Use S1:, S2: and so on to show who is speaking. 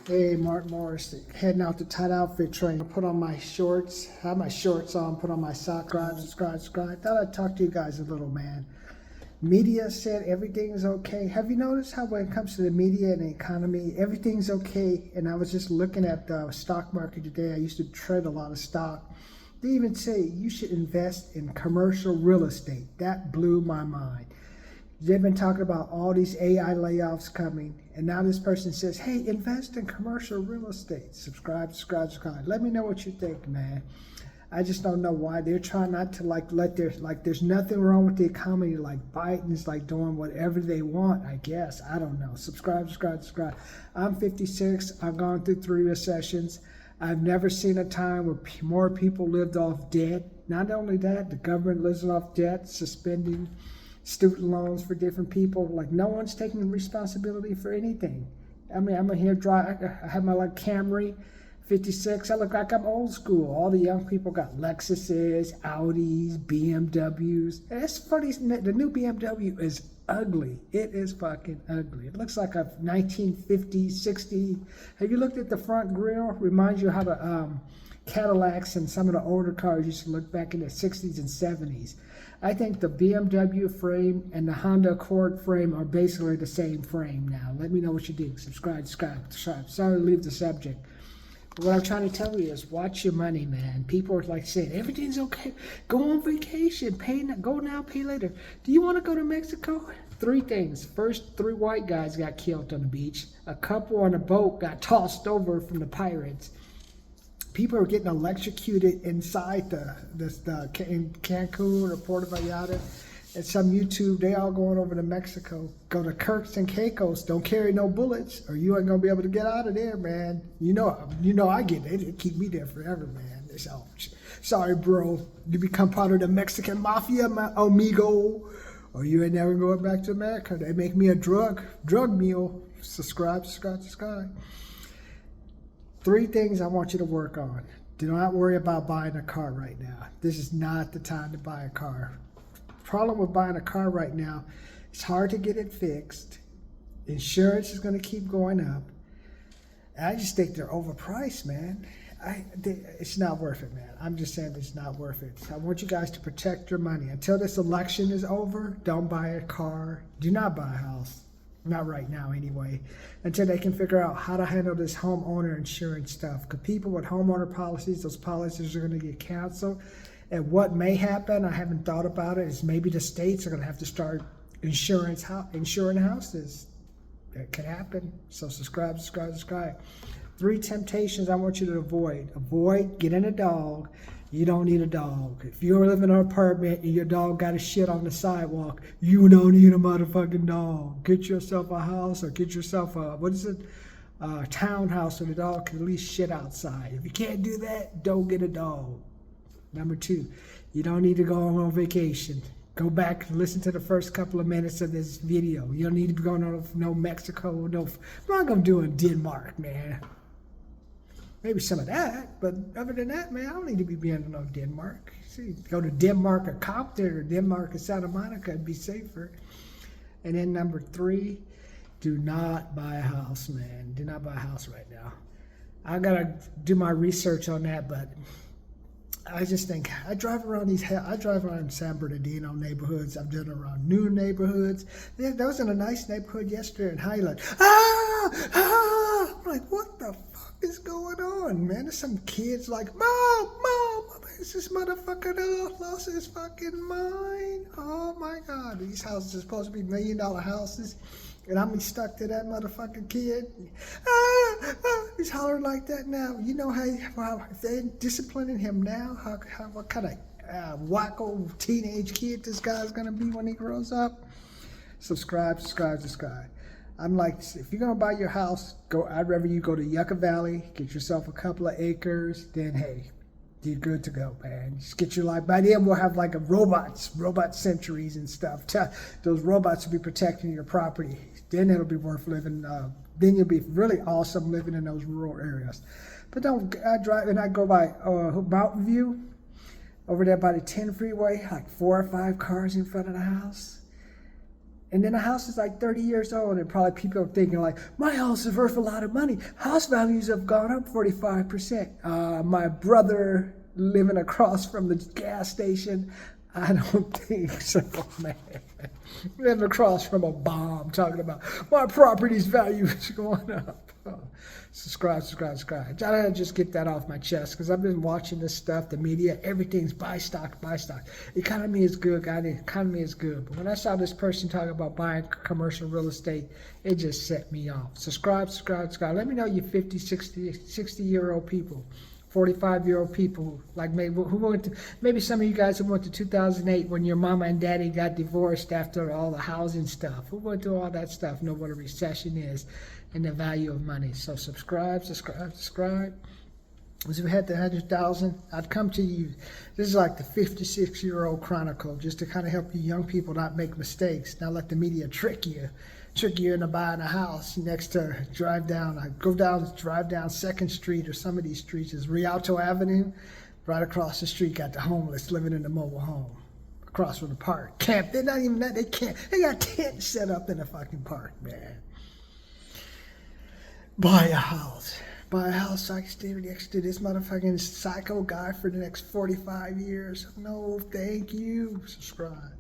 S1: Hey, Mark Morris, heading out to Tight Outfit Train. Put on my shorts, have my shorts on, put on my socks, subscribe. Thought I'd talk to you guys a little, man. Media said everything's okay. Have you noticed how when it comes to the media and the economy, everything's okay? And I was just looking at the stock market today. I used to trade a lot of stock. They even say you should invest in commercial real estate. That blew my mind. They've been talking about all these AI layoffs coming, and now this person says, hey, invest in commercial real estate. Subscribe. Let me know what you think, man. I just don't know why they're trying not to there's nothing wrong with the economy. Like Biden's like doing whatever they want, I guess. I don't know. Subscribe. I'm 56. I've gone through 3 recessions. I've never seen a time where more people lived off debt. Not only that, the government lives off debt, suspending student loans for different people. Like no one's taking responsibility for anything. I mean, I'm here I have my Camry, 56. I look like I'm old school. All the young people got Lexuses, Audis, BMWs. And it's funny, the new BMW is ugly. It is fucking ugly. It looks like a 1950s, 60. Have you looked at the front grille? Reminds you how the Cadillacs and some of the older cars used to look back in the 60s and 70s. I think the BMW frame and the Honda Accord frame are basically the same frame now. Let me know what you think. Subscribe. Sorry to leave the subject. But what I'm trying to tell you is watch your money, man. People are like saying, everything's okay. Go on vacation. Go now, pay later. Do you want to go to Mexico? 3 things. First, 3 white guys got killed on the beach. A couple on a boat got tossed over from the pirates. People are getting electrocuted inside in Cancun or Puerto Vallarta. And some YouTube, they all going over to Mexico. Go to Kirks and Caicos. Don't carry no bullets, or you ain't gonna be able to get out of there, man. You know I get it. They keep me there forever, man. So, sorry, bro. You become part of the Mexican mafia, my amigo, or you ain't never going back to America. They make me a drug meal. Subscribe. 3 things I want you to work on. Do not worry about buying a car right now. This is not the time to buy a car. Problem with buying a car right now, it's hard to get it fixed. Insurance is going to keep going up. And I just think they're overpriced, man. It's not worth it, man. I'm just saying it's not worth it. So I want you guys to protect your money. Until this election is over, don't buy a car. Do not buy a house. Not right now, anyway, until they can figure out how to handle this homeowner insurance stuff. Because people with homeowner policies, those policies are going to get canceled. And what may happen, I haven't thought about it, is maybe the states are going to have to start insuring houses. That could happen. So subscribe. 3 temptations I want you to avoid. Avoid getting a dog. You don't need a dog. If you live in an apartment and your dog got a shit on the sidewalk, you don't need a motherfucking dog. Get yourself a house, or get yourself a townhouse where the dog can at least shit outside. If you can't do that, don't get a dog. Number 2, you don't need to go on vacation. Go back and listen to the first couple of minutes of this video. You don't need to be going to no Mexico. I'm not going to do it in Denmark, man. Maybe some of that, but other than that, man, I don't need to be being in no Denmark. See, go to Denmark or Compton or Denmark or Santa Monica, it'd be safer. And then number 3, do not buy a house, man. Do not buy a house right now. I gotta do my research on that, but I just think I drive around San Bernardino neighborhoods. I've done around new neighborhoods. Yeah, that was in a nice neighborhood yesterday in Highland. I'm like, what the fuck is going on, man? There's some kids like, Mom, is this motherfucker that lost his fucking mind? Oh my God, these houses are supposed to be $1 million houses, and I'm stuck to that motherfucking kid. He's hollering like that now. You know how if they're disciplining him now, what kind of wacko teenage kid this guy's gonna be when he grows up? Subscribe. I'm like, if you're gonna buy your house, I'd rather you go to Yucca Valley, get yourself a couple of acres, then hey, you're good to go, man. Just get your life. By then we'll have like robot centuries and stuff. Those robots will be protecting your property. Then it'll be worth living. Then you'll be really awesome living in those rural areas. But I go by Mountain View, over there by the 10 freeway, like 4 or 5 cars in front of the house. And then the house is like 30 years old, and probably people are thinking like, my house is worth a lot of money. House values have gone up 45%. My brother living across from the gas station, I don't think so, man. Living across from a bomb, talking about my property's value is going up. Oh, subscribe. I gotta just get that off my chest because I've been watching this stuff, the media, everything's buy stock. Economy is good, guys. The economy is good. But when I saw this person talking about buying commercial real estate, it just set me off. Subscribe. Let me know you 50, 60-year-old people. 45-year-old people, like maybe some of you guys who went to 2008 when your mama and daddy got divorced after all the housing stuff. Who went through all that stuff, know what a recession is and the value of money. So subscribe. As we had the 100,000, I'd come to you. This is like the 56-year-old chronicle, just to kind of help you young people not make mistakes, not let the media trick you into buying a house next to drive down 2nd Street, or some of these streets is Rialto Avenue. Right across the street got the homeless living in the mobile home across from the park. Camp, they're not even that, they can't, they got tents set up in the fucking park, man. Buy a house so I can stay next to this motherfucking psycho guy for the next 45 years. No, thank you. Subscribe.